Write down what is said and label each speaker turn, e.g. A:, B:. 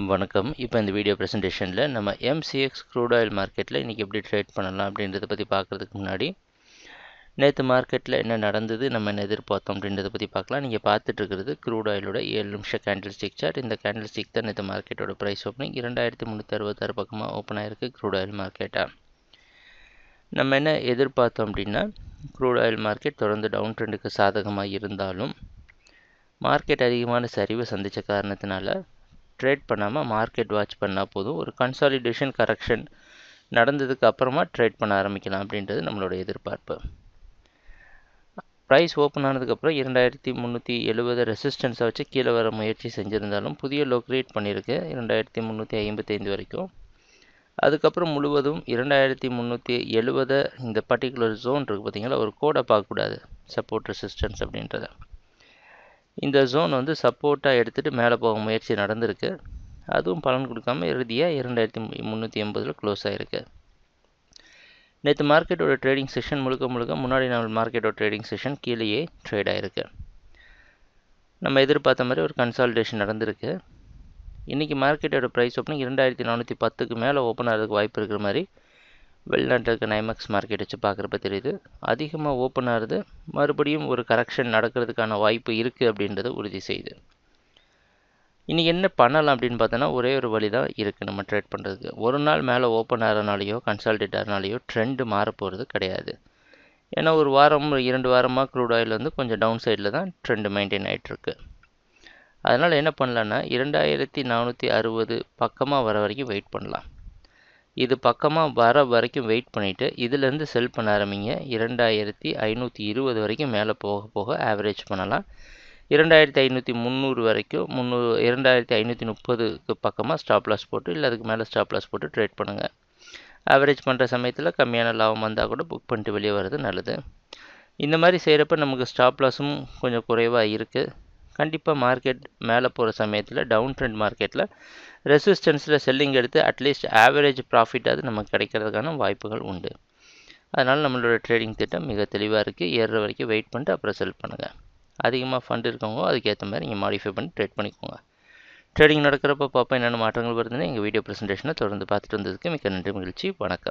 A: வணக்கம். இப்போ இந்த வீடியோ ப்ரெசன்டேஷனில் நம்ம MCX க்ரூட் ஆயில் மார்க்கெட்டில் இன்றைக்கி எப்படி ட்ரேட் பண்ணலாம் அப்படின்றத பற்றி பார்க்குறதுக்கு முன்னாடி நேற்று மார்க்கெட்டில் என்ன நடந்தது, நம்ம என்ன எதிர்பார்த்தோம் அப்படின்றத பற்றி பார்க்கலாம். நீங்கள் பார்த்துட்டு இருக்கிறது க்ரூட் ஆயிலோட 7 நிமிஷம் கேண்டில் ஸ்டிக் சார்ட். இந்த கேண்டில் ஸ்டிக் தான் நேற்று மார்க்கெட்டோட ப்ரைஸ் ஓப்பனிங் 2366 பக்கமாக ஓப்பன் ஆகிருக்கு க்ரூட் ஆயில் மார்க்கெட்டாக. நம்ம என்ன எதிர்பார்த்தோம் அப்படின்னா, க்ரூட் ஆயில் மார்க்கெட் தொடர்ந்து டவுன் ட்ரெண்டுக்கு சாதகமாக இருந்தாலும் மார்க்கெட் அதிகமான சரிவை சந்தித்த காரணத்தினால ட்ரேட் பண்ணாமல் மார்க்கெட் வாட்ச் பண்ணால் போதும். ஒரு கன்சாலிடேஷன் கரெக்ஷன் நடந்ததுக்கு அப்புறமா ட்ரேட் பண்ண ஆரம்பிக்கலாம் அப்படின்றது நம்மளோட எதிர்பார்ப்பு. ப்ரைஸ் ஓப்பன் ஆனதுக்கப்புறம் 2370 ரெசிஸ்டன்ஸை வச்சு கீழே வர முயற்சி செஞ்சுருந்தாலும் புதிய லோ கிரியேட் பண்ணியிருக்கு 2355 வரைக்கும். அதுக்கப்புறம் முழுவதும் 2370 இந்த பர்டிகுலர் ஜோன் இருக்குது பார்த்தீங்களா, ஒரு கோடை பார்க்கக்கூடாது சப்போர்ட் ரெசிஸ்டன்ஸ் அப்படின்றத. இந்த ஜோன் வந்து சப்போர்ட்டாக எடுத்துகிட்டு மேலே போக முயற்சி நடந்திருக்கு. அதுவும் பலன் கொடுக்காம இறுதியாக 2380 க்ளோஸ் ஆகிருக்கு. நேற்று மார்க்கெட்டோட ட்ரேடிங் செஷன் முழுக்க முன்னாடி நாள் மார்க்கெட்டோட ட்ரேடிங் செஷன் கீழேயே ட்ரேட் ஆகிருக்கு. நம்ம எதிர்பார்த்த மாதிரி ஒரு கன்சாலிடேஷன் நடந்திருக்கு. இன்றைக்கி மார்க்கெட்டோட ப்ரைஸ் ஓப்பனிங் 2410க்கு மேலே ஓப்பன் ஆகிறதுக்கு வாய்ப்பு இருக்கிற மாதிரி வெளிநாட்டில் இருக்க நைமேக்ஸ் மார்க்கெட் வச்சு பார்க்குறப்ப தெரியுது. அதிகமாக ஓப்பன் ஆகுது, மறுபடியும் ஒரு கரெக்ஷன் நடக்கிறதுக்கான வாய்ப்பு இருக்குது அப்படின்றத உறுதி செய்யுது. இன்றைக்கி என்ன பண்ணலாம் அப்படின்னு பார்த்தோன்னா, ஒரே ஒரு வழி தான் இருக்குது நம்ம ட்ரேட் பண்ணுறதுக்கு. ஒரு நாள் மேலே ஓப்பன் ஆகிறனாலையோ கன்சால்டேட் ஆகிறனாலையோ ட்ரெண்டு மாறப்போகிறது கிடையாது. ஏன்னா ஒரு வாரம் 2 வாரமாக க்ரூட் ஆயில் வந்து கொஞ்சம் டவுன் சைடில் தான் ட்ரெண்டு மெயின்டைன் ஆகிட்டுருக்கு. அதனால் என்ன பண்ணலான்னா, 2460 பக்கமாக வர வரைக்கும் வெயிட் பண்ணலாம். இது பக்கமாக வர வரைக்கும் வெயிட் பண்ணிவிட்டு இதிலேருந்து செல் பண்ண ஆரம்பிங்க. 2520 வரைக்கும் மேலே போக ஆவரேஜ் பண்ணலாம். 2530 வரைக்கும் 2530க்கு பக்கமாக ஸ்டாப் லாஸ் போட்டு இல்லை அதுக்கு மேலே ஸ்டாப் லாஸ் போட்டு ட்ரேட் பண்ணுங்கள். ஆவரேஜ் பண்ணுற சமயத்தில் கம்மியான லாபம் வந்தால் கூட புக் பண்ணிட்டு வெளியே வர்றது நல்லது. இந்த மாதிரி செய்கிறப்ப நமக்கு ஸ்டாப் லாஸும் கொஞ்சம் குறைவாக இருக்குது. கண்டிப்பாக மார்க்கெட் மேலே போகிற சமயத்தில் டவுன் ட்ரெண்ட் மார்க்கெட்டில் ரெசிஸ்டன்ஸில் செல்லிங் எடுத்து அட்லீஸ்ட் ஆவரேஜ் ப்ராஃபிட்டாவது நமக்கு கிடைக்கிறதுக்கான வாய்ப்புகள் உண்டு. அதனால் நம்மளோட ட்ரேடிங் திட்டம் மிக தெளிவாக இருக்குது. ஏறுற வரைக்கும் வெயிட் பண்ணிட்டு அப்புறம் செல் பண்ணுங்கள். அதிகமாக ஃபண்ட் இருக்கவங்க அதுக்கேற்ற மாதிரி நீங்கள் மாடிஃபை பண்ணி ட்ரேட் பண்ணிக்கோங்க. ட்ரேடிங் நடக்கிறப்ப பார்ப்போம் என்னென்ன மாற்றங்கள் வருதுன்னு எங்கள் வீடியோ ப்ரெசன்டேஷனை தொடர்ந்து பார்த்துட்டு வந்ததுக்கு மிக்க நன்றி, மகிழ்ச்சி, வணக்கம்.